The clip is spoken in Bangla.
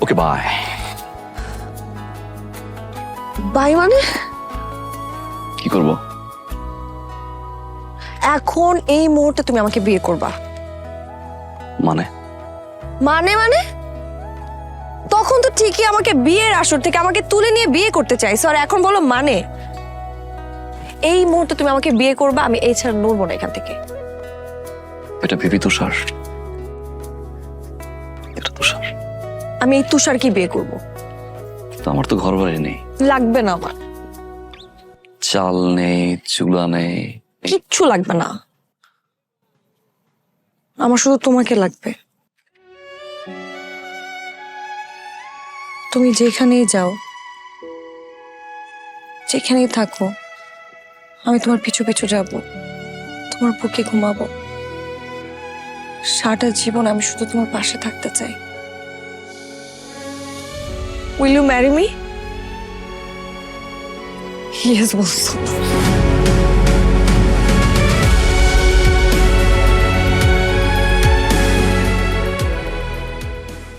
Okay bye. বাই মানে? কি করব? এখন এই মুহূর্তে তুমি আমাকে বিয়ে করবা। মানে মানে মানে তখন তো ঠিকই আমাকে বিয়ের আসর থেকে আমাকে তুলে নিয়ে বিয়ে করতে চাইছো, আর এখন বলো মানে? এই মুহূর্তে তুমি আমাকে বিয়ে করবা, আমি এই ছাড়া নড়বো না এখান থেকে। এটা ভেবি তুষার, এটা তুষার। আমি এই তুষারকে বিয়ে করব। তো আমার তো ঘর বাড়ি নেই, লাগবে না আমার, চাল নেই, চুলা নেই, কিচ্ছু লাগবে না, আমার শুধু তোমাকে লাগবে। তুমি যেখানেই যাও, যেখানেই থাকো, আমি তোমার পিছু পিছু যাব, তোমার বুকে ঘুমাবো। সারাটা জীবন আমি শুধু তোমার পাশে থাকতে চাই। Will you marry me? Yes, বলছো।